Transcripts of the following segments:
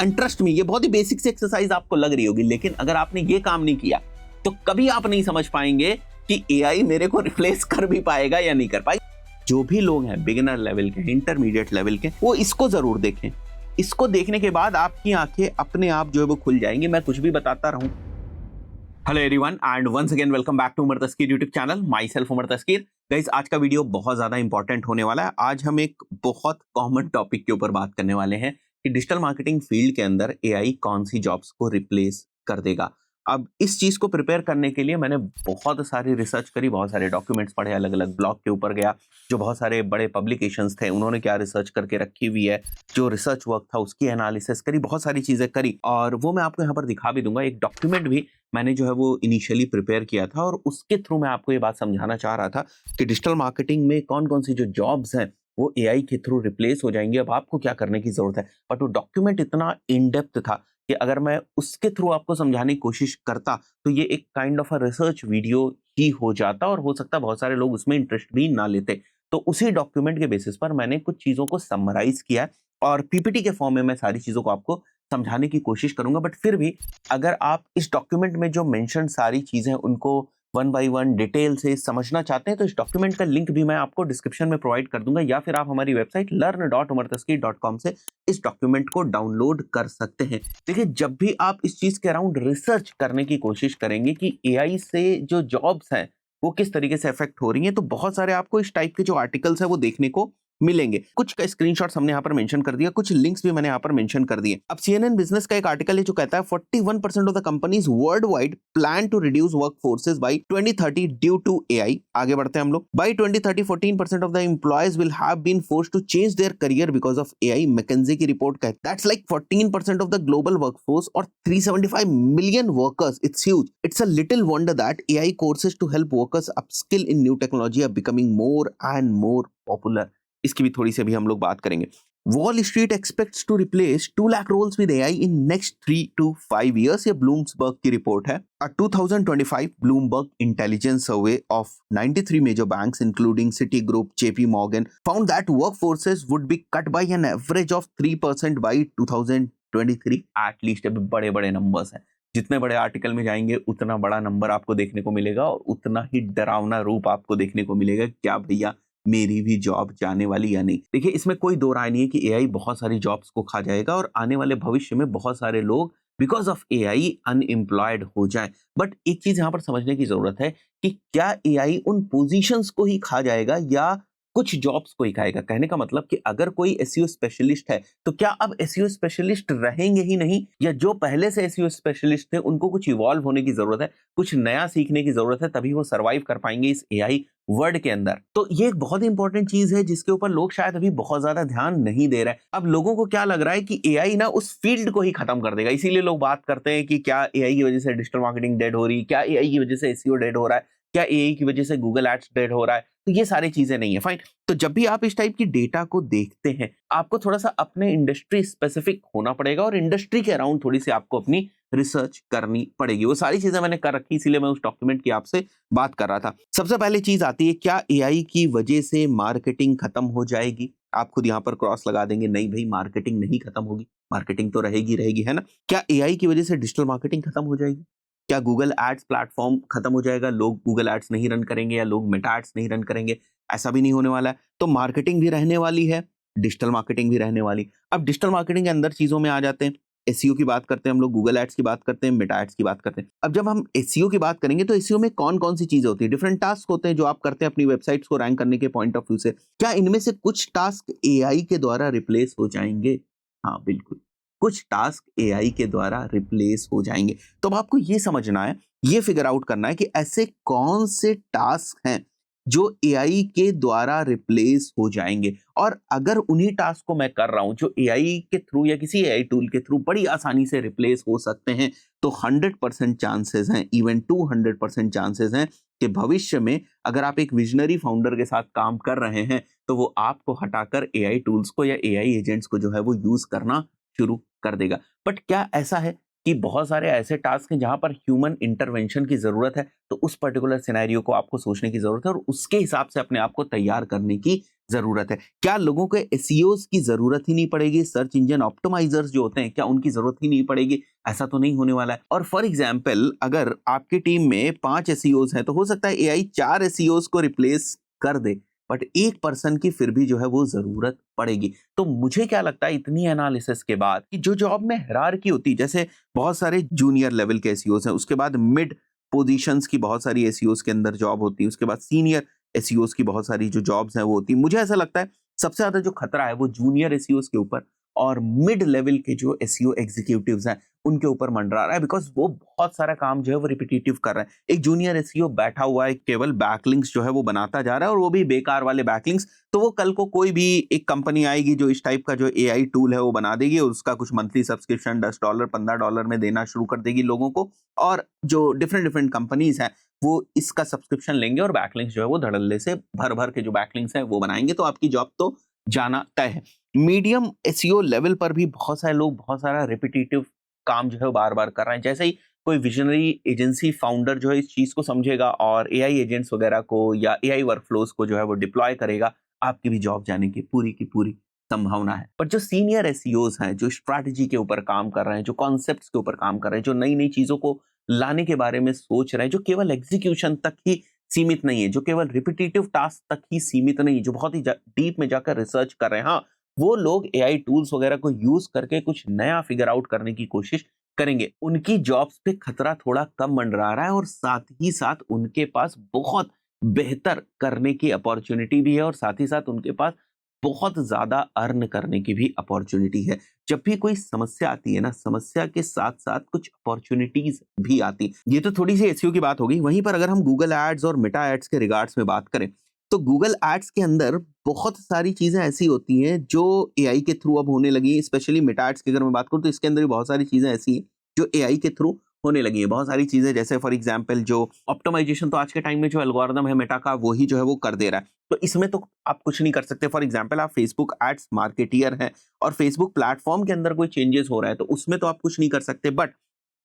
And trust me, ये बहुत ही basic सी exercise आपको लग रही होगी, लेकिन अगर आपने ये काम नहीं किया तो कभी आप नहीं समझ पाएंगे कि एआई मेरे को रिप्लेस कर भी पाएगा या नहीं कर पाएगा। जो भी लोग हैं बिगिनर लेवल के, इंटरमीडिएट लेवल के, वो इसको जरूर देखें। इसको देखने के बाद आपकी आंखें अपने आप जो है वो खुल जाएंगी। मैं कुछ भी बताता रहूं। Hello everyone and once again welcome back to Umar Taskeer YouTube channel, myself Umar Taskeer. Guys, आज का वीडियो बहुत ज्यादा इंपॉर्टेंट होने वाला है। आज हम एक बहुत कॉमन टॉपिक के ऊपर बात करने वाले हैं कि डिजिटल मार्केटिंग फील्ड के अंदर एआई कौन सी जॉब्स को रिप्लेस कर देगा। अब इस चीज को प्रिपेयर करने के लिए मैंने बहुत सारी रिसर्च करी, बहुत सारे डॉक्यूमेंट्स पढ़े, अलग अलग ब्लॉग के ऊपर गया, जो बहुत सारे बड़े पब्लिकेशंस थे उन्होंने क्या रिसर्च करके रखी हुई है, जो रिसर्च वर्क था उसकी एनालिसिस करी, बहुत सारी चीजें करी, और वो मैं आपको यहाँ पर दिखा भी दूंगा। एक डॉक्यूमेंट भी मैंने जो है वो इनिशियली प्रिपेयर किया था और उसके थ्रू मैं आपको ये बात समझाना चाह रहा था कि डिजिटल मार्केटिंग में कौन कौन सी जो जॉब्स हैं वो एआई के थ्रू रिप्लेस हो जाएंगी। अब आपको क्या करने की जरूरत है। बट वो डॉक्यूमेंट इतना इन डेप्थ था कि अगर मैं उसके थ्रू आपको समझाने की कोशिश करता तो ये एक kind of a research video ही हो जाता और हो सकता बहुत सारे लोग उसमें इंटरेस्ट भी ना लेते। तो उसी डॉक्यूमेंट के बेसिस पर मैंने कुछ चीजों को समराइज किया और पीपीटी के फॉर्म में मैं सारी चीजों को आपको समझाने की कोशिश करूंगा। बट फिर भी अगर आप इस डॉक्यूमेंट में जो मेंशन सारी चीजें उनको वन बाय वन डिटेल से समझना चाहते हैं तो इस डॉक्यूमेंट का लिंक भी मैं आपको डिस्क्रिप्शन में प्रोवाइड कर दूंगा, या फिर आप हमारी वेबसाइट learn.umartasky.com से इस डॉक्यूमेंट को डाउनलोड कर सकते हैं। देखिए, जब भी आप इस चीज के अराउंड रिसर्च करने की कोशिश करेंगे कि एआई से जो जॉब्स हैं वो किस तरीके से अफेक्ट हो रही हैं, तो बहुत सारे आपको इस टाइप के जो आर्टिकल्स है वो देखने को मिलेंगे। कुछ का स्क्रीनशॉट्स हमने यहाँ पर मेंशन कर दिया, कुछ लिंक्स भी मैंने यहाँ पर मेंशन कर दिए। अब CNN बिजनेस का एक आर्टिकल है जो कहता है 41% of the companies worldwide plan to reduce workforces by 2030 due to AI. आगे बढ़ते हैं हम लोग। By 2030 14% of the employees will have been forced to change their career because of AI. McKinsey की रिपोर्ट कहती है that's like 14% of the global workforce और 375 million workers. It's huge. It's a little wonder that AI courses to help workers upskill in new technology are becoming more and more popular. इसकी भी थोड़ी सी अभी हम लोग बात करेंगे। Wall Street expects to replace 2 lakh roles with AI in next 3 to 5 years। ये ब्लूमबर्ग की रिपोर्ट है। A 2025 Bloomberg intelligence survey of 93 major banks including Citigroup, JP Morgan found that workforces would be cut by an average of 3% by 2023 at least। अभी बड़े बड़े numbers हैं, जितने बड़े article में जाएंगे उतना बड़ा नंबर आपको देखने को मिलेगा और उतना ही डरावना रूप आपको देखने को मिलेगा। क्या भैया मेरी भी जॉब जाने वाली या नहीं। देखिए, इसमें कोई दो राय नहीं है कि एआई बहुत सारी जॉब्स को खा जाएगा और आने वाले भविष्य में बहुत सारे लोग बिकॉज ऑफ एआई अनएम्प्लॉयड हो जाएं। बट एक चीज यहां पर समझने की जरूरत है कि क्या एआई उन पोजीशंस को ही खा जाएगा या कुछ जॉब्स को ही खाएगा। कहने का मतलब कि अगर कोई एसईओ स्पेशलिस्ट है तो क्या अब एसईओ स्पेशलिस्ट रहेंगे ही नहीं, या जो पहले से एसईओ स्पेशलिस्ट थे उनको कुछ इवॉल्व होने की जरूरत है, कुछ नया सीखने की जरूरत है, तभी वो सरवाइव कर पाएंगे इस एआई वर्ड के अंदर। तो ये एक बहुत इंपॉर्टेंट चीज है जिसके ऊपर लोग शायद अभी बहुत ज्यादा ध्यान नहीं दे रहे हैं। अब लोगों को क्या लग रहा है कि एआई ना उस फील्ड को ही खत्म कर देगा, इसीलिए लोग बात करते हैं कि क्या एआई की वजह से डिजिटल मार्केटिंग डेड हो रही, क्या एआई की वजह से एसईओ डेड हो रहा है, क्या एआई की वजह से गूगल एड्स डेड हो रहा है। तो ये सारी चीजें नहीं है, फाइन। तो जब भी आप इस टाइप की डेटा को देखते हैं आपको थोड़ा सा अपने इंडस्ट्री स्पेसिफिक होना पड़ेगा और इंडस्ट्री के अराउंड थोड़ी सी आपको अपनी रिसर्च करनी पड़ेगी। वो सारी चीजें मैंने कर रखी, इसीलिए मैं उस डॉक्यूमेंट की आपसे बात कर रहा था। सबसे पहले चीज आती है, क्या एआई की वजह से मार्केटिंग खत्म हो जाएगी। आप खुद यहां पर क्रॉस लगा देंगे, नहीं भाई मार्केटिंग नहीं खत्म होगी, मार्केटिंग तो रहेगी रहेगी, है ना। क्या एआई की वजह से डिजिटल मार्केटिंग खत्म हो जाएगी, क्या गूगल एड्स प्लेटफॉर्म खत्म हो जाएगा, लोग गूगल एड्स नहीं रन करेंगे या लोग मेटा एड्स नहीं रन करेंगे, ऐसा भी नहीं होने वाला है। तो मार्केटिंग भी रहने वाली है, डिजिटल मार्केटिंग भी रहने वाली। अब डिजिटल मार्केटिंग के अंदर चीजों में आ जाते हैं, एसईओ की बात करते हैं हम लोग, गूगल एड्स की बात करते हैं, मेटा एड्स की बात करते हैं। अब जब हम एसईओ की बात करेंगे तो एसईओ में कौन कौन सी चीजें होती है, डिफरेंट टास्क होते हैं जो आप करते हैं अपनी वेबसाइट्स को रैंक करने के पॉइंट ऑफ व्यू से। क्या इनमें से कुछ टास्क एआई के द्वारा रिप्लेस हो जाएंगे? हाँ बिल्कुल, कुछ टास्क एआई के द्वारा रिप्लेस हो जाएंगे। तो अब आपको ये समझना है, ये फिगर आउट करना है कि ऐसे कौन से टास्क हैं जो एआई के द्वारा रिप्लेस हो जाएंगे, और अगर उन्हीं टास्क को मैं कर रहा हूं जो एआई के थ्रू या किसी एआई टूल के थ्रू बड़ी आसानी से रिप्लेस हो सकते हैं, तो 100% चांसेस हैं, इवन 200% चांसेस हैं कि भविष्य में अगर आप एक विजनरी फाउंडर के साथ काम कर रहे हैं तो वो आपको हटाकर एआई टूल्स को या एआई एजेंट्स को जो है वो यूज करना शुरू कर देगा। बट क्या ऐसा है? कि बहुत सारे ऐसे टास्क हैं जहां पर ह्यूमन इंटरवेंशन की जरूरत है, तो उस पर्टिकुलर सिनेरियो को आपको सोचने की जरूरत है और उसके हिसाब से अपने आप को तैयार करने की जरूरत है। क्या लोगों को एसईओस की जरूरत ही नहीं पड़ेगी? सर्च इंजन ऑप्टिमाइजर्स जो होते हैं, क्या उनकी जरूरत ही नहीं पड़ेगी? ऐसा तो नहीं होने वाला है। और फॉर एग्जाम्पल, अगर आपकी टीम में 5 एसईओस हैं, तो हो सकता है एआई 4 एसईओस को रिप्लेस कर दे, बट एक पर्सन की फिर भी जो है वो जरूरत पड़ेगी। तो मुझे क्या लगता है इतनी एनालिसिस के बाद, कि जो जॉब में हायरार्की होती है, जैसे बहुत सारे जूनियर लेवल के एसईओस हैं, उसके बाद मिड पोजीशंस की बहुत सारी एसईओस के अंदर जॉब होती है, उसके बाद सीनियर एसईओस की बहुत सारी जो जॉब्स हैं वो होती है। मुझे ऐसा लगता है सबसे ज्यादा जो खतरा है वो जूनियर एसईओस के ऊपर और मिड लेवल के जो एसईओ एग्जीक्यूटिव्स हैं उनके ऊपर मंडरा रहा है, बिकॉज वो बहुत सारा काम जो है वो रिपीटेटिव कर रहे हैं। एक जूनियर एसईओ बैठा हुआ है, केवल बैकलिंक्स जो है वो बनाता जा रहा है, और वो भी बेकार वाले बैकलिंक्स। तो वो कल को कोई भी एक कंपनी आएगी जो इस टाइप का जो एआई टूल है वो बना देगी, और उसका कुछ मंथली सब्सक्रिप्शन $10 $15 में देना शुरू कर देगी लोगों को, और जो डिफरेंट डिफरेंट कंपनीज हैं वो इसका सब्सक्रिप्शन लेंगे और बैकलिंक्स जो है वो धड़ल्ले से भर भर के जो बैकलिंक्स हैं वो बनाएंगे, तो आपकी जॉब तो जाना तय है। मीडियम एसईओ लेवल पर भी बहुत सारे लोग बहुत सारा रिपीटेटिव काम जो है बार बार कर रहे हैं। जैसे ही कोई विजनरी एजेंसी फाउंडर जो है इस चीज को समझेगा और एआई एजेंट्स वगैरह को या एआई वर्कफ्लोज को जो है वो डिप्लॉय करेगा, आपकी भी जॉब जाने की पूरी संभावना है। पर जो सीनियर एसईओज हैं, जो स्ट्रैटेजी के ऊपर काम कर रहे हैं, जो कॉन्सेप्ट्स के ऊपर काम कर रहे हैं, जो नई नई चीजों को लाने के बारे में सोच रहे हैं, जो केवल एग्जीक्यूशन तक ही सीमित नहीं है, जो केवल रिपीटेटिव टास्क तक ही सीमित नहीं है, जो बहुत ही डीप में जाकर रिसर्च कर रहे हैं, हाँ, वो लोग एआई टूल्स वगैरह को यूज करके कुछ नया फिगर आउट करने की कोशिश करेंगे। उनकी जॉब्स पे खतरा थोड़ा कम मंडरा रहा है, और साथ ही साथ उनके पास बहुत बेहतर करने की अपॉर्चुनिटी भी है, और साथ ही साथ उनके पास बहुत ज्यादा अर्न करने की भी अपॉर्चुनिटी है। जब भी कोई समस्या आती है ना, समस्या के साथ साथ कुछ अपॉर्चुनिटीज भी आती। ये तो थोड़ी सी एसईओ की बात होगी। वहीं पर अगर हम गूगल एड्स और मेटा एड्स के रिगार्ड्स में बात करें, तो गूगल एड्स के अंदर बहुत सारी चीजें ऐसी होती हैं जो एआई के थ्रू अब होने लगी है। स्पेशली मेटा एड्स की अगर मैं बात करूं तो इसके अंदर भी बहुत सारी चीजें ऐसी हैं जो एआई के थ्रू होने लगी है। बहुत सारी चीजें, जैसे फॉर एग्जांपल जो ऑप्टिमाइजेशन, तो आज के टाइम में जो एल्गोरिदम है मेटा का, वही जो है वो कर दे रहा है। तो इसमें तो आप कुछ नहीं कर सकते। फॉर एग्जांपल, आप फेसबुक एड्स मार्केटियर हैं और फेसबुक प्लेटफॉर्म के अंदर कोई चेंजेस हो रहा है, तो उसमें तो आप कुछ नहीं कर सकते। बट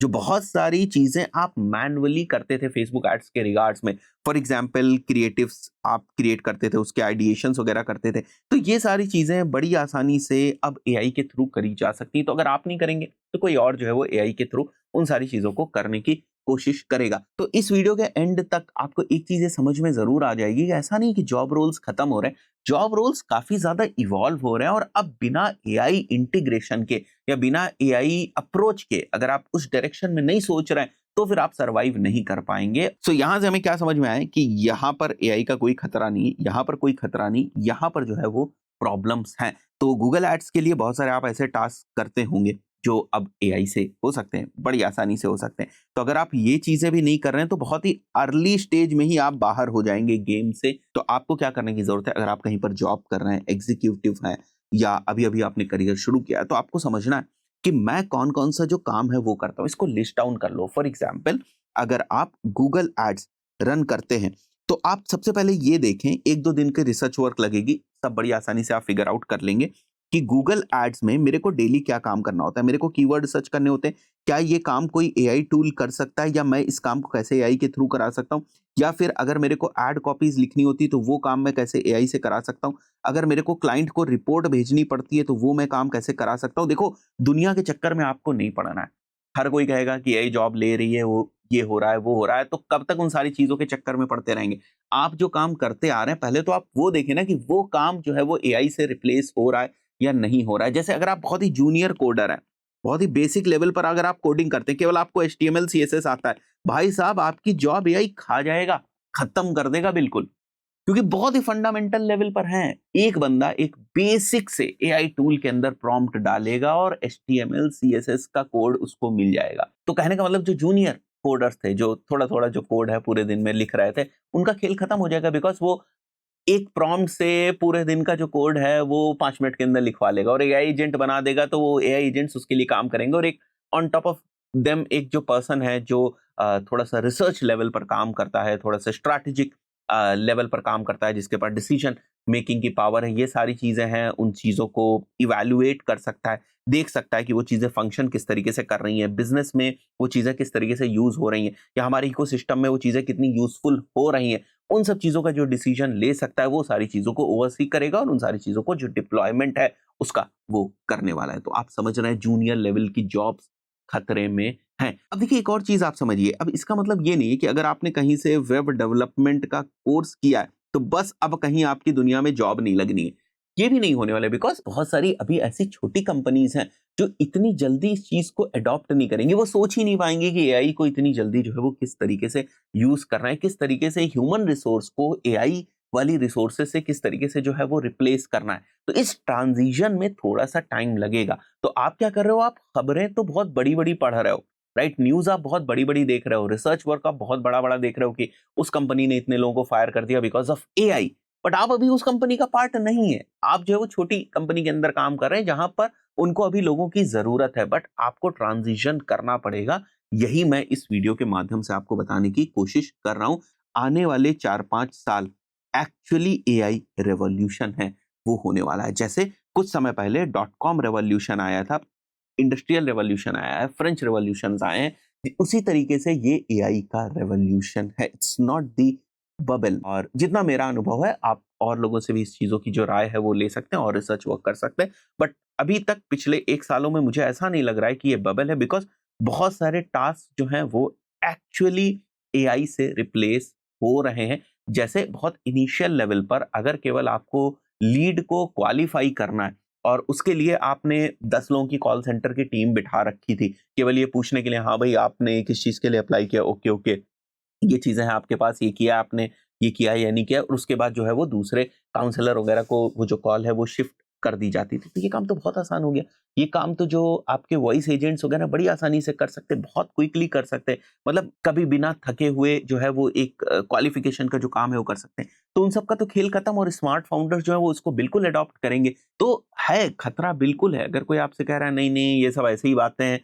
जो बहुत सारी चीजें आप मैनुअली करते थे फेसबुक एड्स के रिगार्ड्स में, फॉर एग्जांपल क्रिएटिव्स आप क्रिएट करते थे, उसके आइडिएशंस वगैरह करते थे, तो ये सारी चीजें बड़ी आसानी से अब एआई के थ्रू करी जा सकती हैं। तो अगर आप नहीं करेंगे तो कोई और जो है वो एआई के थ्रू उन सारी चीजों को करने की कोशिश करेगा। तो इस वीडियो के एंड तक आपको एक चीज समझ में जरूर आ जाएगी कि ऐसा नहीं कि जॉब रोल्स खत्म हो रहे हैं, जॉब रोल्स काफी ज्यादा इवॉल्व हो रहे हैं, और अब बिना एआई इंटीग्रेशन के या बिना एआई अप्रोच के अगर आप उस डायरेक्शन में नहीं सोच रहे हैं तो फिर आप सरवाइव नहीं कर पाएंगे। सो यहां से हमें क्या समझ में आया कि यहां पर एआई का कोई खतरा नहीं, यहां पर कोई खतरा नहीं, यहां पर जो है वो प्रॉब्लम्स हैं। तो गूगल एड्स के लिए बहुत सारे आप ऐसे टास्क करते होंगे जो अब एआई से हो सकते हैं, बड़ी आसानी से हो सकते हैं। तो अगर आप ये चीजें भी नहीं कर रहे हैं तो बहुत ही अर्ली स्टेज में ही आप बाहर हो जाएंगे गेम से। तो आपको क्या करने की जरूरत है? अगर आप कहीं पर जॉब कर रहे हैं, एग्जीक्यूटिव हैं, या अभी अभी आपने करियर शुरू किया है, तो आपको समझना है कि मैं कौन कौन सा जो काम है वो करता हूं, इसको लिस्ट डाउन कर लो। फॉर एग्जाम्पल, अगर आप गूगल एड्स रन करते हैं तो आप सबसे पहले ये देखें, 1-2 दिन के रिसर्च वर्क लगेगी, सब बड़ी आसानी से आप फिगर आउट कर लेंगे कि गूगल एड्स में मेरे को डेली क्या काम करना होता है। मेरे को कीवर्ड सर्च करने होते हैं, क्या ये काम कोई एआई टूल कर सकता है, या मैं इस काम को कैसे एआई के थ्रू करा सकता हूं, या फिर अगर मेरे को एड कॉपीज लिखनी होती तो वो काम मैं कैसे एआई से करा सकता हूं, अगर मेरे को क्लाइंट को रिपोर्ट भेजनी पड़ती है तो वो मैं काम कैसे करा सकता हूं। देखो, दुनिया के चक्कर में आपको नहीं पड़ना है। हर कोई कहेगा कि एआई जॉब ले रही है, वो ये हो रहा है, वो हो रहा है, तो कब तक उन सारी चीजों के चक्कर में पड़ते रहेंगे? आप जो काम करते आ रहे हैं, पहले तो आप वो देखें ना कि वो काम जो है वो एआई से रिप्लेस हो रहा है या नहीं हो रहा है। जैसे अगर आप बहुत ही जूनियर कोडर हैं, बहुत ही बेसिक लेवल पर अगर आप कोडिंग करते हैं, केवल आपको HTML CSS आता है, भाई साहब आपकी जॉब एआई खा जाएगा, खत्म कर देगा बिल्कुल, क्योंकि बहुत ही फंडामेंटल लेवल पर हैं। एक बंदा एक बेसिक से एआई टूल के अंदर प्रॉम्प्ट डालेगा और HTML CSS का कोड उसको मिल जाएगा। तो कहने का मतलब जो जूनियर कोडर्स थे, जो थोड़ा थोड़ा जो कोड है पूरे दिन में लिख रहे थे, उनका खेल खत्म हो जाएगा, बिकॉज वो एक प्रॉम्प्ट से पूरे दिन का जो कोड है वो 5 मिनट के अंदर लिखवा लेगा, और एआई एजेंट बना देगा, तो वो एआई एजेंट्स उसके लिए काम करेंगे। और एक ऑन टॉप ऑफ देम एक जो पर्सन है जो थोड़ा सा रिसर्च लेवल पर काम करता है, थोड़ा सा स्ट्रैटेजिक लेवल पर काम करता है, जिसके पास डिसीजन मेकिंग की पावर है, ये सारी चीजें हैं, उन चीजों को इवैल्यूएट कर सकता है, देख सकता है कि वो चीजें फंक्शन किस तरीके से कर रही हैं, बिजनेस में वो चीजें किस तरीके से यूज हो रही हैं, या हमारे इकोसिस्टम में वो चीजें कितनी यूजफुल हो रही हैं। उन सब चीजों का जो डिसीजन ले सकता है, वो सारी चीजों को ओवरसी करेगा और उन सारी चीजों को जो डिप्लॉयमेंट है उसका वो करने वाला है। तो आप समझ रहे हैं जूनियर लेवल की जॉब्स खतरे में हैं। अब देखिए एक और चीज आप समझिए, अब इसका मतलब ये नहीं है कि अगर आपने कहीं से वेब डेवलपमेंट का कोर्स किया है तो बस अब कहीं आपकी दुनिया में जॉब नहीं लगनी है। ये भी नहीं होने वाला है, बिकॉज बहुत सारी अभी ऐसी छोटी कंपनीज हैं जो इतनी जल्दी इस चीज को अडॉप्ट नहीं करेंगे। वो सोच ही नहीं पाएंगे कि एआई को इतनी जल्दी जो है वो किस तरीके से यूज करना है, किस तरीके से ह्यूमन रिसोर्स को एआई वाली रिसोर्सेज से किस तरीके से जो है वो रिप्लेस करना है। तो इस ट्रांजिशन में थोड़ा सा टाइम लगेगा। तो आप क्या कर रहे हो, आप खबरें तो बहुत बड़ी बड़ी पढ़ रहे हो, राइट, न्यूज आप बहुत बड़ी बड़ी देख रहे हो, रिसर्च वर्क आप बहुत बड़ा बड़ा देख रहे हो कि उस कंपनी ने इतने लोगों को फायर कर दिया बिकॉज ऑफ एआई। बट आप अभी उस कंपनी का पार्ट नहीं है, आप जो है वो छोटी कंपनी के अंदर काम कर रहे हैं जहां पर उनको अभी लोगों की जरूरत है, बट आपको ट्रांजिशन करना पड़ेगा। यही मैं इस वीडियो के माध्यम से आपको बताने की कोशिश कर रहा हूं। आने वाले 4-5 साल एक्चुअली एआई रेवोल्यूशन है, वो होने वाला है। जैसे कुछ समय पहले .com रेवोल्यूशन आया था, इंडस्ट्रियल रेवोल्यूशन आया है, फ्रेंच रेवोल्यूशन आए हैं, उसी तरीके से ये एआई का रेवोल्यूशन है। It's not the bubble. और जितना मेरा अनुभव है, आप और लोगों से भी इस चीजों की जो राय है वो ले सकते हैं और रिसर्च वर्क कर सकते हैं। बट अभी तक पिछले 1 सालों में मुझे ऐसा नहीं लग रहा है कि ये बबल है, बिकॉज बहुत सारे टास्क जो हैं वो एक्चुअली एआई से रिप्लेस हो रहे हैं। जैसे बहुत इनिशियल लेवल पर अगर केवल आपको लीड को क्वालिफाई करना है और उसके लिए आपने 10 लोगों की कॉल सेंटर की टीम बिठा रखी थी केवल ये पूछने के लिए, हाँ भाई आपने किस चीज के लिए अप्लाई किया, ओके ओके, ये चीजें हैं आपके पास, ये किया आपने, ये किया या नहीं किया, और उसके बाद जो है वो दूसरे काउंसलर वगैरह को वो जो कॉल है वो शिफ्ट कर दी जाती थी। तो ये काम तो बहुत आसान हो गया। ये काम तो जो आपके वॉइस एजेंट्स वगैरह बड़ी आसानी से कर सकते, बहुत क्विकली कर सकते, मतलब कभी बिना थके हुए जो है वो एक क्वालिफिकेशन का जो काम है वो कर सकते हैं। तो उन सब का तो खेल खत्म, और स्मार्ट फाउंडर्स जो है वो उसको बिल्कुल अडॉप्ट करेंगे। तो है खतरा, बिल्कुल है। अगर कोई आपसे कह रहा है नहीं नहीं ये सब ऐसे ही बातें हैं,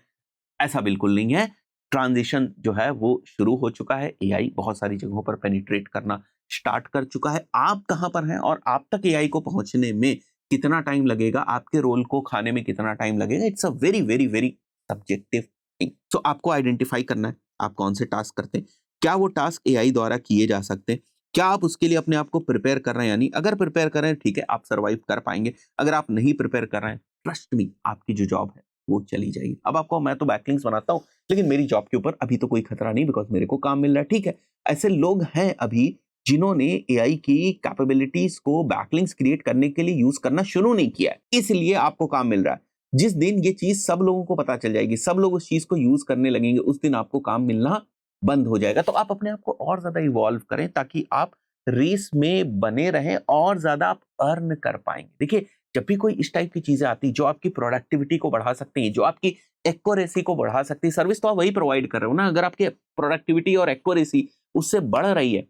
ऐसा बिल्कुल नहीं है। ट्रांजिशन जो है वो शुरू हो चुका है, एआई बहुत सारी जगहों पर पेनिट्रेट करना स्टार्ट कर चुका है। आप कहां पर हैं और आप तक एआई को पहुंचने में कितना टाइम लगेगा, आपके रोल को खाने में कितना टाइम लगेगा, it's a very very very subjective thing. तो आपको आइडेंटिफाई करना है आप कौन से टास्क करते हैं, क्या वो टास्क एआई द्वारा किए जा सकते हैं, क्या आप उसके लिए अपने आप को प्रिपेयर कर रहे हैं या नहीं। अगर प्रिपेयर कर रहे हैं ठीक है, आप सर्वाइव कर पाएंगे। अगर आप नहीं प्रिपेयर कर रहे हैं, ट्रस्ट मी, आपकी जो जॉब है वो चली जाएगी। अब आपको, मैं तो बैकलिंक्स बनाता हूं लेकिन मेरी जॉब के ऊपर अभी तो कोई खतरा नहीं, बिकॉज मेरे को काम मिल रहा है। ठीक है, ऐसे लोग हैं अभी जिन्होंने एआई की कैपेबिलिटीज को बैकलिंक्स क्रिएट करने के लिए यूज करना शुरू नहीं किया है, इसलिए आपको काम मिल रहा है। जिस दिन ये चीज सब लोगों को पता चल जाएगी, सब लोग उस चीज को यूज करने लगेंगे, उस दिन आपको काम मिलना बंद हो जाएगा। तो आप अपने आप को और ज्यादा इवॉल्व करें ताकि आप रेस में बने रहें और ज्यादा आप अर्न कर पाएंगे। देखिए, जब भी कोई इस टाइप की चीजें आती जो आपकी प्रोडक्टिविटी को बढ़ा सकती हैं, जो आपकी एक्यूरेसी को बढ़ा सकती है, सर्विस तो आप वही प्रोवाइड कर रहे हो ना। अगर आपकी प्रोडक्टिविटी और एक्यूरेसी उससे बढ़ रही है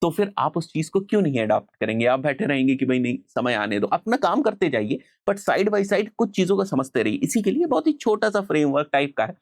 तो फिर आप उस चीज को क्यों नहीं अडॉप्ट करेंगे। आप बैठे रहेंगे कि भाई नहीं, समय आने दो, अपना काम करते जाइए, बट साइड बाय साइड कुछ चीजों को समझते रहिए। इसी के लिए बहुत ही छोटा सा फ्रेमवर्क टाइप का है।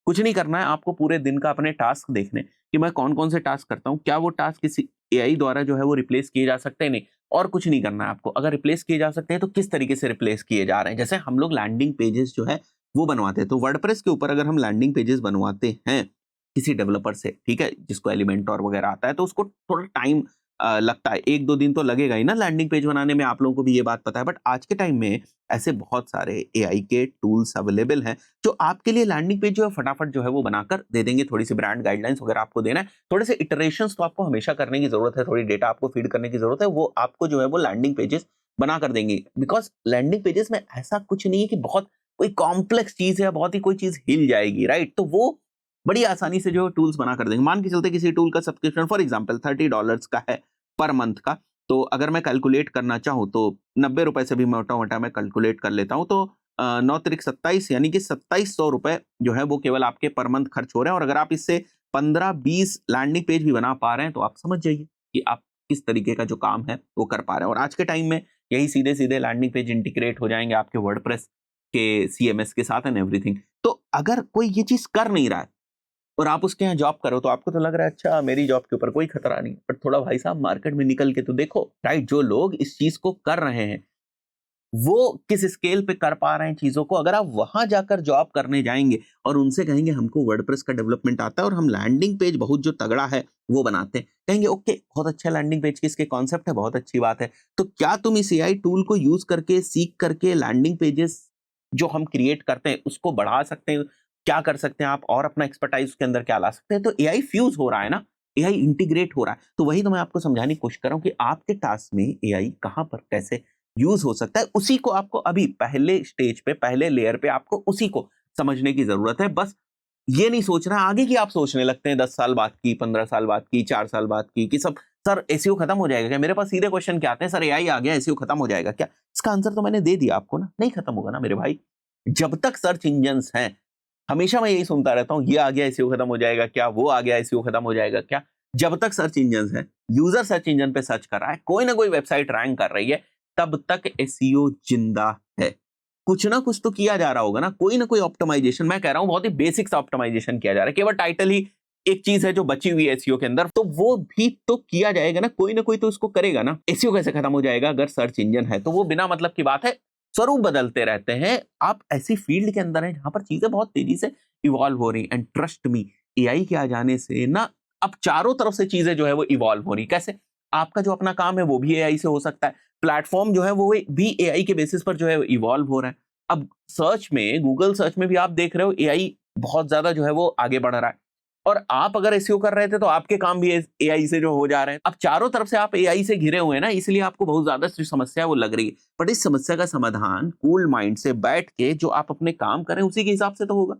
कुछ नहीं करना है आपको, पूरे दिन का अपने टास्क देखने कि मैं कौन कौन से टास्क करता हूँ, क्या वो टास्क किसी एआई द्वारा जो है वो रिप्लेस किए जा सकते हैं, नहीं। और कुछ नहीं करना है आपको। अगर रिप्लेस किए जा सकते हैं तो किस तरीके से रिप्लेस किए जा रहे हैं। जैसे हम लोग लैंडिंग पेजेस जो है वो बनवाते हैं, तो वर्डप्रेस के ऊपर अगर हम लैंडिंग पेजेस बनवाते हैं किसी डेवलपर से, ठीक है, जिसको एलिमेंटोर वगैरह आता है, तो उसको थोड़ा टाइम लगता है, 1-2 दिन तो लगेगा ही ना लैंडिंग पेज बनाने में। आप लोगों को भी ये बात पता है। बट आज के टाइम में ऐसे बहुत सारे एआई के टूल्स अवेलेबल हैं जो आपके लिए लैंडिंग पेज जो है फटाफट जो है वो बनाकर दे देंगे। थोड़ी सी ब्रांड गाइडलाइंस वगैरह आपको देना है, थोड़े से इटरेशंस तो आपको हमेशा करने की जरूरत है, थोड़ी डेटा आपको फीड करने की जरूरत है, वो आपको जो है वो लैंडिंग पेजेस बना कर देंगे। बिकॉज लैंडिंग पेजेस में ऐसा कुछ नहीं है कि बहुत कोई कॉम्प्लेक्स चीज है, बहुत ही कोई चीज हिल जाएगी, राइट। तो वो बड़ी आसानी से जो टूल्स बना कर देंगे। मान के चलते किसी टूल का सब्सक्रिप्शन फॉर एग्जाम्पल $30 का है पर मंथ का, तो अगर मैं कैलकुलेट करना चाहूँ तो 90 रुपए से भी मोटा मोटा मैं कैलकुलेट कर लेता हूँ, तो 9×3 = 27, यानी कि 2700 रुपए जो है वो केवल आपके पर मंथ खर्च हो रहे हैं। और अगर आप इससे 15-20 लैंडिंग पेज भी बना पा रहे हैं तो आप समझ जाइए कि आप किस तरीके का जो काम है वो कर पा रहे हैं। और आज के टाइम में यही सीधे सीधे लैंडिंग पेज इंटीग्रेट हो जाएंगे आपके वर्डप्रेस के CMS के साथ एंड एवरीथिंग। तो अगर कोई ये चीज कर नहीं रहा है और आप उसके यहाँ जॉब करो तो आपको तो लग रहा है अच्छा मेरी जॉब के ऊपर कोई खतरा नहीं, बट थोड़ा भाई साहब मार्केट में निकल के तो देखो, राइट? जो लोग इस चीज को कर रहे हैं वो किस स्केल पे कर पा रहे हैं चीजों को। अगर आप वहां जाकर जॉब करने जाएंगे और उनसे कहेंगे हमको वर्डप्रेस का डेवलपमेंट आता है और हम लैंडिंग पेज बहुत जो तगड़ा है वो बनाते हैं, कहेंगे ओके बहुत अच्छा लैंडिंग पेज की इसके कॉन्सेप्ट है, बहुत अच्छी बात है, तो क्या तुम इस एआई टूल को यूज करके सीख करके लैंडिंग पेजेस जो हम क्रिएट करते हैं उसको बढ़ा सकते हैं? क्या कर सकते हैं आप और अपना एक्सपर्टाइज उसके अंदर क्या ला सकते हैं? तो एआई फ्यूज हो रहा है ना, एआई इंटीग्रेट हो रहा है। तो वही तो मैं आपको समझाने की कोशिश कर रहा हूं कि आपके टास्क में एआई कहां पर कैसे यूज हो सकता है, उसी को आपको अभी पहले स्टेज पे पहले लेयर पे आपको उसी को समझने की जरूरत है। बस ये नहीं सोचना आगे की, आप सोचने लगते हैं 10 साल बाद की, 15 साल बाद की, 4 साल बाद की कि सब सर एसईओ खत्म हो जाएगा क्या? मेरे पास सीधे क्वेश्चन क्या आते हैं, सर एआई आ गया एसईओ खत्म हो जाएगा क्या? इसका आंसर तो मैंने दे दिया आपको ना, नहीं खत्म होगा ना मेरे भाई। जब तक सर्च इंजन्स हैं, हमेशा मैं यही सुनता रहता हूं, ये आ गया एसईओ खत्म हो जाएगा क्या, वो आ गया एसईओ खत्म हो जाएगा क्या? जब तक सर्च इंजन्स हैं, यूजर सर्च इंजन पे सर्च कर रहा है, कोई ना कोई वेबसाइट रैंक कर रही है, तब तक एसईओ जिंदा है। कुछ ना कुछ तो किया जा रहा होगा ना, कोई ना कोई ऑप्टिमाइजेशन। मैं कह रहा हूं बहुत ही बेसिक सा ऑप्टिमाइजेशन किया जा रहा है। केवल टाइटल ही एक चीज है जो बची हुई है एसईओ के अंदर, तो वो भी तो किया जाएगा ना, कोई ना कोई तो उसको करेगा ना। एसईओ कैसे खत्म हो जाएगा अगर सर्च इंजन है? तो वो बिना मतलब की बात है, स्वरूप बदलते रहते हैं। आप ऐसी फील्ड के अंदर हैं जहां पर चीजें बहुत तेजी से इवॉल्व हो रही, एंड ट्रस्ट मी एआई के आ जाने से ना अब चारों तरफ से चीजें जो है वो इवॉल्व हो रही। कैसे? आपका जो अपना काम है वो भी एआई से हो सकता है, प्लेटफॉर्म जो है वो भी एआई के बेसिस पर जो है इवॉल्व हो रहा है। अब सर्च में, गूगल सर्च में भी आप देख रहे हो एआई बहुत ज्यादा जो है वो आगे बढ़ रहा है, और आप अगर एसईओ कर रहे थे तो आपके काम भी एआई से जो हो जा रहे हैं। अब चारों तरफ से आप एआई से घिरे हुए हैं ना, इसलिए आपको बहुत ज्यादा जो समस्या है वो लग रही है। बट इस समस्या का समाधान कूल माइंड से बैठ के जो आप अपने काम करें उसी के हिसाब से तो होगा,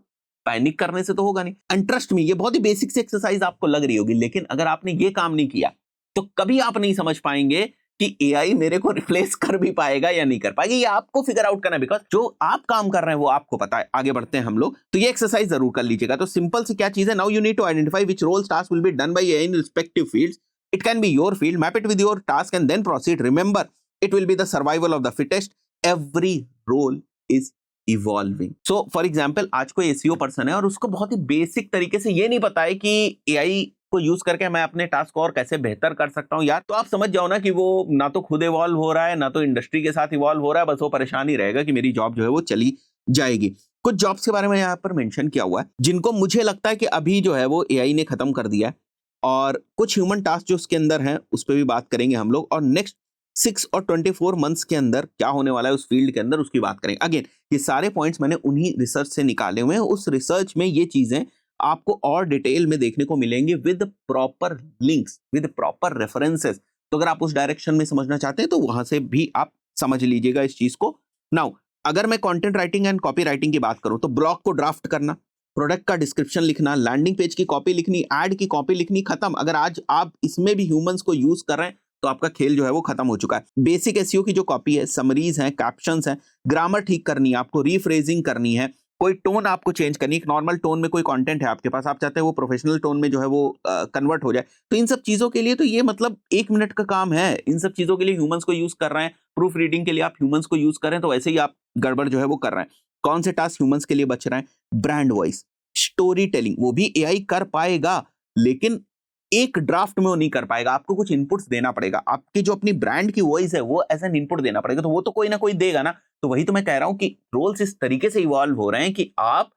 पैनिक करने से तो होगा नहीं। एंड ट्रस्ट मी, ये बहुत ही बेसिक सी एक्सरसाइज आपको लग रही होगी, लेकिन अगर आपने ये काम नहीं किया तो कभी आप नहीं समझ पाएंगे कि एआई मेरे को रिप्लेस कर भी पाएगा या नहीं कर पाएगा। ये आपको फिगर आउट करना है, बिकॉज जो आप काम कर रहे हैं वो आपको पता है। आगे बढ़ते हैं हम लोग, तो ये एक्सरसाइज जरूर कर लीजिएगा। तो सिंपल सी क्या चीज है, now you need to identify which roles task will be done by AI in respective fields. It can be your field, map it with your task and then proceed. Remember, it will be the survival of the fittest. Every role is evolving. So for example, आज कोई SEO person है और उसको बहुत ही basic तरीके से ये नहीं पता है कि एआई को यूज करके मैं अपने टास्क को और कैसे बेहतर कर सकता हूं यार, तो आप समझ जाओ ना कि वो ना तो खुद इवॉल्व हो रहा है ना तो इंडस्ट्री के साथ इवॉल्व हो रहा है, बस वो परेशान ही रहेगा कि मेरी जॉब जो है वो चली जाएगी। कुछ जॉब्स के बारे में यहाँ पर मेंशन किया हुआ है जिनको मुझे लगता है कि अभी जो है वो एआई ने खत्म कर दिया है, और कुछ ह्यूमन टास्क जो उसके अंदर हैं उस पर भी बात करेंगे हम लोग, और नेक्स्ट 6 और 24 मंथ्स के अंदर क्या होने वाला है उस फील्ड के अंदर उसकी बात करेंगे। अगेन ये सारे पॉइंट्स मैंने उन्हीं रिसर्च से निकाले हुए हैं, उस रिसर्च में ये चीजें आपको और डिटेल में देखने को मिलेंगे with proper links, with proper references. तो अगर आप उस डायरेक्शन में समझना चाहते हैं तो वहां से भी आप समझ लीजिएगा इस चीज को। नाउ अगर मैं content writing and copy writing की बात करूं तो ब्लॉग को ड्राफ्ट करना, प्रोडक्ट का डिस्क्रिप्शन लिखना, लैंडिंग पेज की कॉपी लिखनी, एड की कॉपी लिखनी, खत्म। अगर आज आप इसमें भी ह्यूमंस को यूज कर रहे हैं तो आपका खेल जो है वो खत्म हो चुका है। बेसिक एसईओ की जो कॉपी है, समरीज हैं, कैप्शंस हैं, ग्रामर ठीक करनी है आपको, रीफ्रेजिंग करनी है, कोई टोन आपको चेंज करनी है। नॉर्मल टोन में कोई कंटेंट है आपके पास, आप चाहते हैं वो प्रोफेशनल टोन में जो है वो कन्वर्ट हो जाए, तो इन सब चीजों के लिए तो ये मतलब 1 मिनट का काम है। इन सब चीजों के लिए ह्यूमंस को यूज कर रहे हैं, प्रूफ रीडिंग के लिए आप ह्यूमंस को यूज कर रहे हैं, तो वैसे ही आप गड़बड़ जो है वो कर रहे हैं। कौन से टास्क ह्यूमंस के लिए बच रहे हैं? ब्रांड वॉइस, स्टोरी टेलिंग, वो भी एआई कर पाएगा लेकिन एक ड्राफ्ट में वो नहीं कर पाएगा, आपको कुछ इनपुट्स देना पड़ेगा। आपकी जो अपनी ब्रांड की वॉइस है वो एज एन इनपुट देना पड़ेगा, तो वो तो कोई ना कोई देगा ना। तो वही तो मैं कह रहा हूं कि रोल्स इस तरीके से इवॉल्व हो रहे हैं कि आप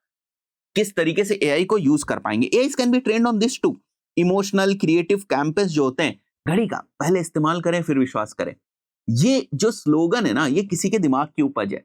किस तरीके से एआई को यूज कर पाएंगे। AI can be trained on this too. Emotional creative campaigns जो होते हैं, घड़ी का पहले इस्तेमाल करें फिर विश्वास करें, ये जो स्लोगन है ना, ये किसी के दिमाग की उपज है।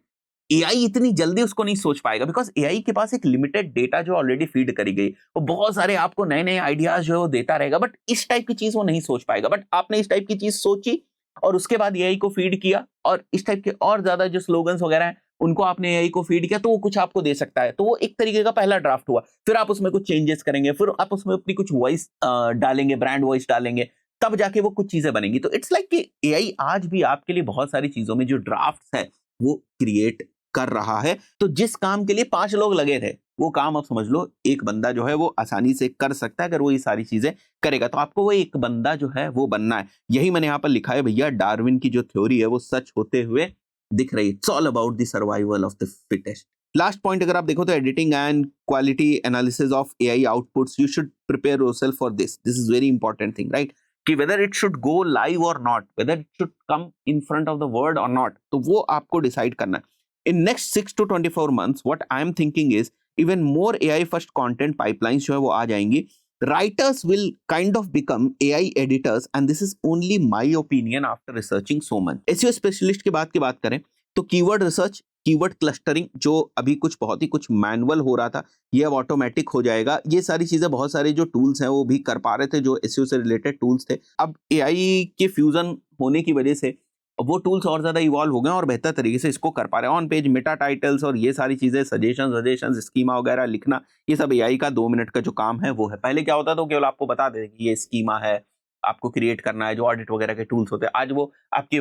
एआई इतनी जल्दी उसको नहीं सोच पाएगा, बिकॉज एआई के पास एक लिमिटेड डेटा जो ऑलरेडी फीड करी गई, वो बहुत सारे आपको नए नए आइडियाज जो है वो देता रहेगा, बट इस टाइप की चीज वो नहीं सोच पाएगा। बट आपने इस टाइप की चीज सोची और उसके बाद एआई को फीड किया, और इस टाइप के और ज्यादा जो स्लोगन्स वगैरह हैं उनको आपने एआई को फीड किया, तो वो कुछ आपको दे सकता है। तो वो एक तरीके का पहला ड्राफ्ट हुआ, फिर आप उसमें कुछ चेंजेस करेंगे, फिर आप उसमें अपनी कुछ वॉइस डालेंगे, ब्रांड वॉइस डालेंगे, तब जाके वो कुछ चीजें बनेंगी। तो इट्स लाइक कि एआई आज भी आपके लिए बहुत सारी चीजों में जो ड्राफ्ट है वो क्रिएट कर रहा है। तो जिस काम के लिए 5 लोग लगे थे वो काम आप समझ लो एक बंदा जो है वो आसानी से कर सकता है, अगर वो ये सारी चीजें करेगा। तो आपको वो एक बंदा जो है वो बनना है। यही मैंने यहाँ पर लिखा है भैया, डार्विन की जो थ्योरी है वो सच होते हुए दिख रही है। It's all about the survival of the fittest. Last point अगर आप देखो तो editing and quality analysis of AI outputs, you should prepare yourself for this is very important thing, right? कि whether it should go live और not, whether it should come in front of the world और not, तो वो आपको decide करना है। In next 6 to 24 months what I am thinking is even more AI first content pipelines जो है वो आ जाएंगी। Writers will kind of become AI editors and this is only my opinion after researching so much. SEO specialist की बात करें तो keyword research, keyword clustering जो अभी बहुत ही कुछ मैनुअल हो रहा था, ये अब ऑटोमेटिक हो जाएगा। ये सारी चीजें बहुत सारे जो टूल्स हैं वो भी कर पा रहे थे, जो एसईओ से रिलेटेड टूल्स थे। अब एआई के फ्यूजन होने की वजह से वो टूल्स और ज्यादा इवॉल्व हो गए और बेहतर तरीके से इसको कर पा रहे हैं। ऑन पेज मेटा टाइटल्स और ये सारी चीजें, सजेशन स्कीमा वगैरह लिखना, ये सब एआई का 2 मिनट का जो काम है वो है। पहले क्या होता था, तो केवल आपको बता दें कि ये स्कीमा है, आपको क्रिएट करना है, जो ऑडिट वगैरह के टूल्स होते हैं। आज वो आपकी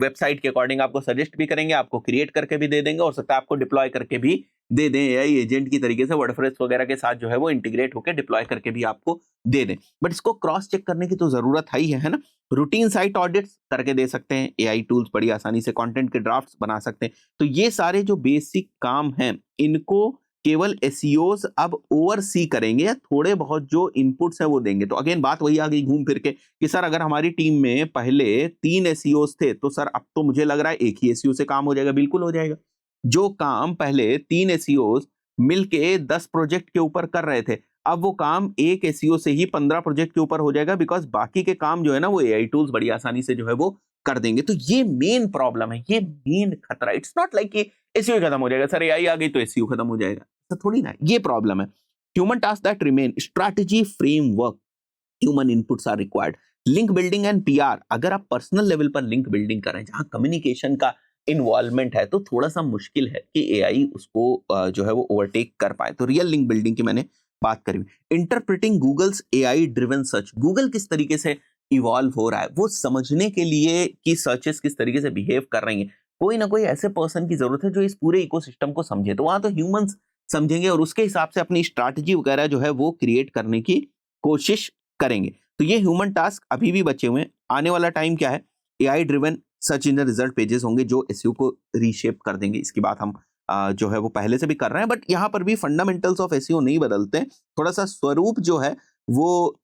वेबसाइट के अकॉर्डिंग आपको सजेस्ट भी करेंगे, आपको क्रिएट करके भी दे देंगे, और सकता है आपको डिप्लॉय करके भी दे दें एआई एजेंट की तरीके से, वर्डप्रेस वगैरह के साथ जो है वो इंटीग्रेट होकर डिप्लॉय करके भी आपको दे दें। बट इसको क्रॉस चेक करने की तो जरूरत है ना। रूटीन साइट ऑडिट्स करके दे सकते हैं एआई टूल्स बड़ी आसानी से, कंटेंट के ड्राफ्ट्स बना सकते हैं। तो ये सारे जो बेसिक काम हैं इनको केवल एसईओस अब ओवरसी करेंगे, या थोड़े बहुत जो इनपुट्स हैं वो देंगे। तो अगेन बात वही आ गई घूम फिर के कि सर अगर हमारी टीम में पहले 3 एसईओस थे तो सर अब तो मुझे लग रहा है एक ही एसईओ से काम हो जाएगा। बिल्कुल हो जाएगा। जो काम पहले 3 एसईओस मिलके 10 प्रोजेक्ट के ऊपर कर रहे थे, अब वो काम एक एसईओ से ही 15 प्रोजेक्ट के ऊपर हो जाएगा, बिकॉज बाकी के काम जो है ना वो एआई टूल्स बड़ी आसानी से जो है वो कर देंगे। तो ये मेन प्रॉब्लम है, ये मेन खतरा। इट्स नॉट लाइक कि एसईओ खत्म हो जाएगा, सर एआई आ गई तो एसईओ खत्म हो जाएगा, तो थोड़ी ना, ये प्रॉब्लम है। Human task that remain, strategy framework, human inputs are required. Link building and PR, अगर आप पर्सनल लेवल पर लिंक बिल्डिंग कर रहे हैं जहां कम्युनिकेशन का इन्वॉल्वमेंट है, तो थोड़ा सा मुश्किल है कि एआई उसको जो है वो ओवरटेक कर पाए। तो रियल लिंक बिल्डिंग की मैंने बात करी। Interpreting Google's AI driven search, Google किस तरीके से इवॉल्व हो रहा है वो समझने के लिए कि सर्चेस किस तरीके से बिहेव कर रही हैं, कोई ना कोई ऐसे पर्सन की जरूरत है जो इस पूरे इकोसिस्टम को समझे। तो वहां तो ह्यूमंस समझेंगे और उसके हिसाब से अपनी स्ट्रैटेजी वगैरह जो है वो क्रिएट करने की कोशिश करेंगे। तो ये ह्यूमन टास्क अभी भी बचे हुए हैं। आने वाला टाइम क्या है, AI driven search engine result pages होंगे जो एसईओ को रीशेप कर देंगे। इसकी बात हम जो है वो पहले से भी कर रहे हैं, बट यहाँ पर भी फंडामेंटल्स ऑफ एसईओ नहीं बदलते हैं। थोड़ा सा स्वरूप जो है वो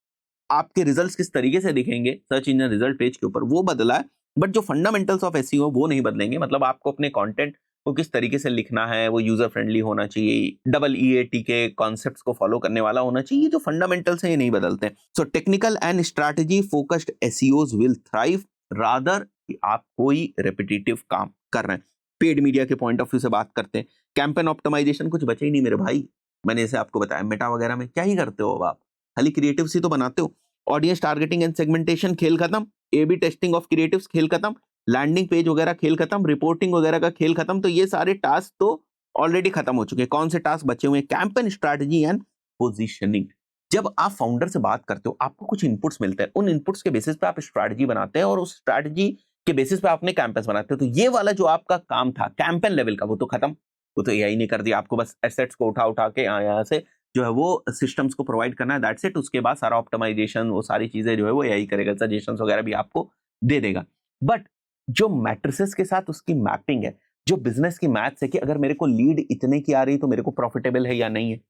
आपके रिजल्ट्स किस तरीके से दिखेंगे सर्च इंजन रिजल्ट पेज के ऊपर वो बदला है, बट जो फंडामेंटल्स ऑफ एसईओ वो नहीं बदलेंगे। मतलब आपको अपने कंटेंट को किस तरीके से लिखना है, वो यूजर फ्रेंडली होना चाहिए, डबल ईएटी के कॉन्सेप्ट्स को फॉलो करने वाला होना चाहिए। जो फंडामेंटल्स हैं ये नहीं बदलते। So technical and strategy focused SEOs will thrive rather कि आप कोई रेपिटेटिव काम कर रहे हैं। पेड मीडिया के पॉइंट ऑफ व्यू से बात करते हैं, कैंपेन ऑप्टिमाइजेशन कुछ बचे ही नहीं मेरे भाई। मैंने जैसे आपको बताया मेटा वगैरह में क्या ही करते हो अब आप, खाली क्रिएटिव ही तो बनाते हो। ऑडियंस टारगेटिंग एंड सेगमेंटेशन खेल खत्म, A B testing of creatives खेल खत्म, लैंडिंग पेज वगैरह खेल खत्म, रिपोर्टिंग वगैरह का खेल खत्म। तो ये सारे टास्क तो ऑलरेडी खत्म हो चुके हैं। कौन से टास्क बचे हुए हैं, कैंपेन स्ट्रैटेजी एंड पोजीशनिंग। जब आप फाउंडर से बात करते हो आपको कुछ इनपुट्स मिलते हैं, उन इनपुट्स के बेसिस पे आप स्ट्रैटेजी बनाते हैं और उस स्ट्रैटेजी के बेसिस पे आपने कैंपेन्स बनाते हो। तो ये वाला जो आपका काम था कैंपेन लेवल का वो तो खत्म, वो तो एआई ने कर दिया। आपको बस एसेट्स को उठा उठा के यहाँ से जो है वो सिस्टम्स को प्रोवाइड करना है, दैट्स इट। उसके बाद सारा ऑप्टिमाइजेशन वो सारी चीजें जो है वो एआई करेगा, सजेशंस वगैरह भी आपको दे देगा। बट जो मैट्रिसेस के साथ उसकी मैपिंग है, जो बिजनेस की मैथ्स है कि अगर मेरे को लीड इतने की आ रही तो मेरे को प्रॉफिटेबल है या नहीं है,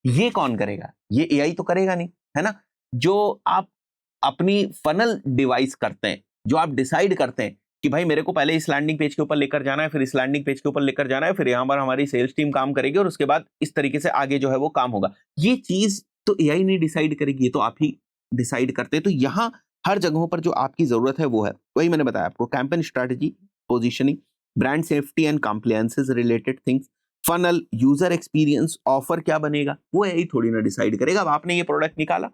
ये कौन करेगा? ये एआई तो करेगा नहीं, है ना। जो आप अपनी फनल डिवाइस करते हैं, जो आप डिसाइड करते हैं कि भाई मेरे को पहले इस लैंडिंग पेज के ऊपर लेकर जाना है, फिर इस लैंडिंग पेज के ऊपर लेकर जाना है, फिर यहाँ पर हमारी सेल्स टीम काम करेगी और उसके बाद इस तरीके से आगे जो है वो काम होगा, ये चीज तो एआई नहीं डिसाइड करेगी, ये तो आप ही डिसाइड करते हैं। तो यहाँ हर जगहों पर जो आपकी जरूरत है वो है, वही मैंने बताया आपको, campaign strategy, positioning, brand safety and compliances related things, funnel, user experience, offer क्या बनेगा वो एआई थोड़ी ना डिसाइड करेगा। अब आपने ये प्रोडक्ट निकाला,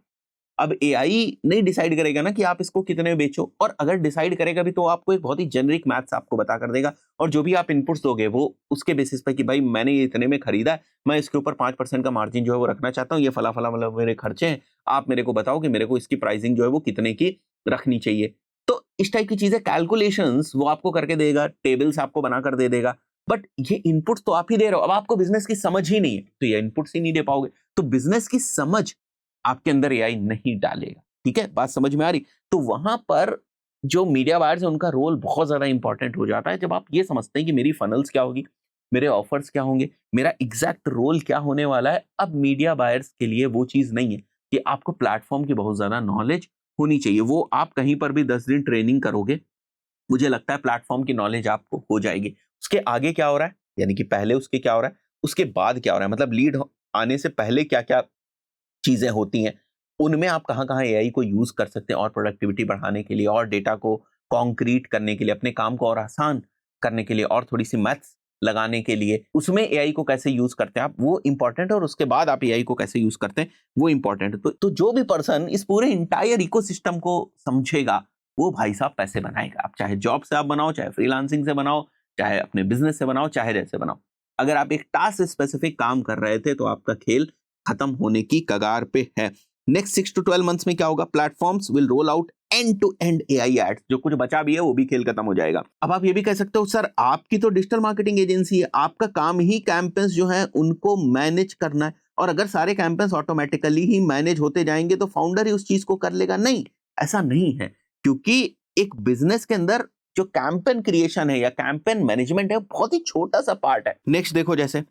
अब एआई नहीं डिसाइड करेगा ना कि आप इसको कितने बेचो, और अगर डिसाइड करेगा भी तो आपको एक बहुत ही जेनरिक मैथ्स आपको बता कर देगा, और जो भी आप इनपुट्स दोगे वो उसके बेसिस पे कि भाई मैंने ये इतने में खरीदा है, मैं इसके ऊपर 5% का मार्जिन जो है वो रखना चाहता हूँ, ये फला फला मतलब मेरे खर्चे हैं, आप मेरे को बताओ कि मेरे को इसकी प्राइसिंग जो है वो कितने की रखनी चाहिए। तो इस टाइप की चीजें, कैलकुलेशंस वो आपको करके देगा, टेबल्स आपको बना कर दे देगा। बट ये इनपुट्स तो आप ही दे रहे हो, अब आपको बिजनेस की समझ ही नहीं है तो ये इनपुट्स ही नहीं दे पाओगे, तो बिजनेस की समझ आपके अंदर एआई नहीं डालेगा। ठीक है, बात समझ में आ रही। तो वहां पर जो मीडिया बायर्स है उनका रोल बहुत ज्यादा इंपॉर्टेंट हो जाता है। जब आप ये समझते हैं कि मेरी फनल्स क्या होगी, मेरे ऑफर्स क्या होंगे, मेरा एग्जैक्ट रोल क्या होने वाला है। अब मीडिया बायर्स के लिए वो चीज नहीं है कि आपको प्लेटफॉर्म की बहुत ज्यादा नॉलेज होनी चाहिए। वो आप कहीं पर भी 10 दिन ट्रेनिंग करोगे, मुझे लगता है प्लेटफॉर्म की नॉलेज आपको हो जाएगी। उसके आगे क्या हो रहा है, यानी कि पहले उसके क्या हो रहा है, उसके बाद क्या हो रहा है, मतलब लीड आने से पहले क्या क्या चीजें होती हैं, उनमें आप कहाँ कहाँ एआई को यूज कर सकते हैं और प्रोडक्टिविटी बढ़ाने के लिए, और डेटा को कॉन्क्रीट करने के लिए, अपने काम को और आसान करने के लिए, और थोड़ी सी मैथ्स लगाने के लिए, उसमें एआई को कैसे यूज करते हैं आप, वो इंपॉर्टेंट है। और उसके बाद आप एआई को कैसे यूज करते हैं, वो इंपॉर्टेंट है। तो जो भी पर्सन इस पूरे इंटायर इकोसिस्टम को समझेगा, वो भाई साहब पैसे बनाएगा। आप चाहे जॉब से आप बनाओ, चाहे फ्रीलांसिंग से बनाओ, चाहे अपने बिजनेस से बनाओ, चाहे जैसे बनाओ। अगर आप एक टास्क स्पेसिफिक काम कर रहे थे तो आपका खेल खत्म होने की कगार पे है। नेक्स्ट 6 to 12 मंथ्स में क्या होगा, platforms will roll out end to end AI ads. जो कुछ बचा भी है वो भी खेल खत्म हो जाएगा। अब आप ये भी कह सकते हो सर आपकी तो डिजिटल मार्केटिंग एजेंसी है, आपका काम ही कैंपेन्स जो है उनको मैनेज करना है, और अगर सारे कैंपेन्स ऑटोमेटिकली ही मैनेज होते जाएंगे तो फाउंडर ही उस चीज को कर लेगा। नहीं, ऐसा नहीं है, क्योंकि एक बिजनेस के अंदर जो कैंपेन क्रिएशन है या कैंपेन मैनेजमेंट है बहुत ही छोटा सा पार्ट है। नेक्स्ट देखो, जैसे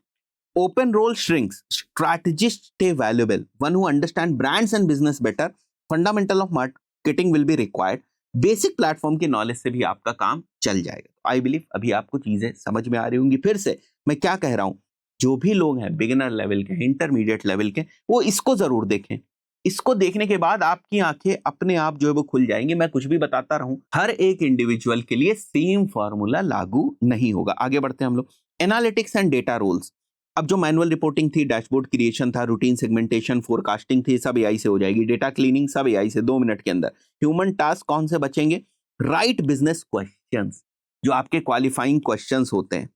open role shrinks, strategists stay valuable, one who understand brands and business better, fundamental of marketing will be required, basic platform की नॉलेज से भी आपका काम चल जाएगा। आई बिलीव अभी आपको चीजें समझ में आ रही होंगी। फिर से मैं क्या कह रहा हूं, जो भी लोग हैं बिगिनर लेवल के, इंटरमीडिएट लेवल के, वो इसको जरूर देखें। इसको देखने के बाद आपकी आंखें अपने आप जो है वो खुल जाएंगी। मैं कुछ भी बताता रहूं, हर एक इंडिविजुअल के लिए सेम फॉर्मूला लागू नहीं होगा। आगे बढ़ते हैं हम लोग। Analytics and data roles. अब जो मैनुअल रिपोर्टिंग थी, डैशबोर्ड क्रिएशन था, रूटीन सेगमेंटेशन, फोरकास्टिंग थी, सब एआई से हो जाएगी। डेटा क्लीनिंग सब एआई से 2 मिनट के अंदर। ह्यूमन टास्क कौन से बचेंगे, राइट बिजनेस क्वेश्चंस, जो आपके क्वालिफाइंग क्वेश्चंस होते हैं,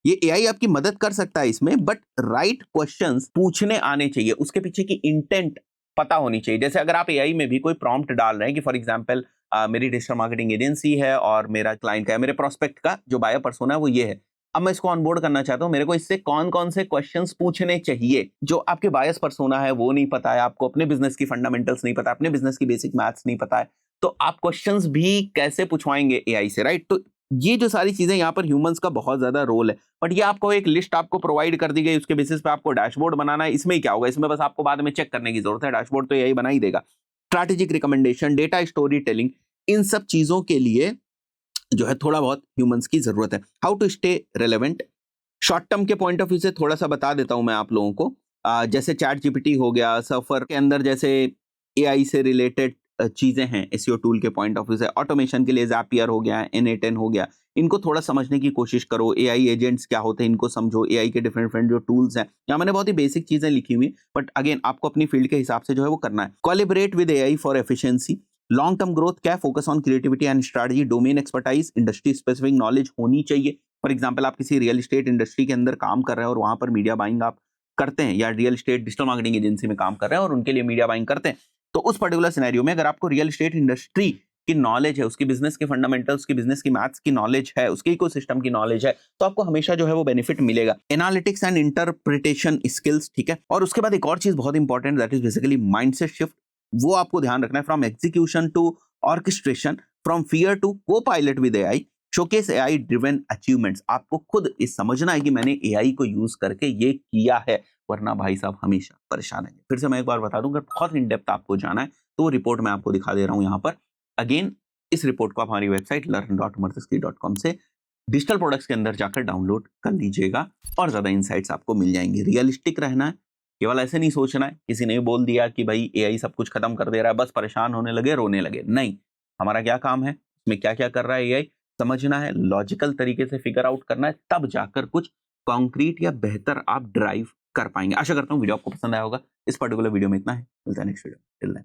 ये एआई आपकी मदद कर सकता है इसमें, बट राइट क्वेश्चंस पूछने आने चाहिए, उसके पीछे की इंटेंट पता होनी चाहिए। जैसे अगर आप एआई में भी कोई प्रॉम्प्ट डाल रहे हैं कि फॉर एग्जांपल मेरी डिजिटल मार्केटिंग एजेंसी है और मेरा क्लाइंट का है, मेरे प्रोस्पेक्ट का जो बायर पर्सोना है वो ये है, अब मैं इसको ऑनबोर्ड करना चाहता हूं, मेरे को इससे कौन कौन से क्वेश्चंस पूछने चाहिए। जो आपके बायस पर्सोना है वो नहीं पता है, आपको अपने बिजनेस की फंडामेंटल्स नहीं पता, अपने बिजनेस की बेसिक मैथ्स नहीं पता है, तो आप क्वेश्चंस भी कैसे पूछवाएंगे एआई से, राइट। तो ये जो सारी चीजें यहाँ पर ह्यूमंस का बहुत ज्यादा रोल है। बट ये आपको एक लिस्ट आपको प्रोवाइड कर दी गई, उसके बेसिस पे आपको डैशबोर्ड बनाना है। इसमें क्या होगा, इसमें बस आपको बाद में चेक करने की जरूरत है, डैशबोर्ड तो यही बना ही देगा। Strategic recommendation, data story telling, इन सब चीजों के लिए जो है थोड़ा बहुत ह्यूमंस की जरूरत है। How to stay relevant, short term के पॉइंट ऑफ व्यू से थोड़ा सा बता देता हूं मैं आप लोगों को। जैसे चैट जीपीटी हो गया, सफर के अंदर जैसे एआई से रिलेटेड चीजें हैं एसईओ टूल के पॉइंट ऑफ व्यू से। ऑटोमेशन के लिए ज़ैपियर हो गया, N8N हो गया, इनको थोड़ा समझने की कोशिश करो। एआई एजेंट्स क्या होते हैं इनको समझो, एआई के डिफरेंट डिफरेंट जो टूल्स हैं, यहाँ मैंने बहुत ही बेसिक चीजें लिखी हुई, बट अगेन आपको अपनी फील्ड के हिसाब से जो है वो करना है। Collaborate with AI for efficiency. Long term growth क्या है, focus on creativity and strategy, domain expertise, industry specific knowledge होनी चाहिए। फॉर एग्जाम्पल आप किसी रियल एस्टेट इंडस्ट्री के अंदर काम कर रहे हैं और वहां पर मीडिया बाइंग आप करते हैं, या real estate digital marketing agency में काम कर रहे हैं और उनके लिए मीडिया बाइंग करते हैं, तो उस पर्टिकुलर सिनेरियो में अगर आपको रियल एस्टेट इंडस्ट्री की नॉलेज है, उसकी बिजनेस के फंडामेंटल्स की, बिजनेस की मैथ्स की नॉलेज है, उसके इकोसिस्टम की नॉलेज है, तो आपको हमेशा जो है वो बेनिफिट मिलेगा। एनालिटिक्स एंड इंटरप्रिटेशन स्किल्स, ठीक है। और उसके बाद एक और चीज बहुत important, that is basically mindset shift. वो आपको ध्यान रखना है, from execution to orchestration, from fear to copilot with AI, showcase AI driven achievements. आपको खुद ये समझना है कि मैंने एआई को यूज करके ये किया है, वरना भाई साहब हमेशा परेशान है। फिर से मैं एक बार बता दूं, अगर बहुत इन डेप्थ आपको जाना है तो वो रिपोर्ट मैं आपको दिखा दे रहा हूं यहाँ पर। अगेन इस रिपोर्ट को आप हमारी वेबसाइट learn.umerthisky.com से डिजिटल प्रोडक्ट्स के अंदर जाकर डाउनलोड कर लीजिएगा और ज्यादा इनसाइट्स आपको मिल जाएंगे। रियलिस्टिक रहना है, केवल ऐसे नहीं सोचना है किसी ने बोल दिया कि भाई एआई सब कुछ खत्म कर दे रहा है, बस परेशान होने लगे, रोने लगे। नहीं, हमारा क्या काम है, इसमें क्या क्या कर रहा है एआई समझना है, लॉजिकल तरीके से फिगर आउट करना है, तब जाकर कुछ कॉन्क्रीट या बेहतर आप ड्राइव कर पाएंगे। आशा करता हूं वीडियो आपको पसंद आया होगा। इस पर्टिकुलर वीडियो में इतना है, मिलता है नेक्स्ट वीडियो। Till then.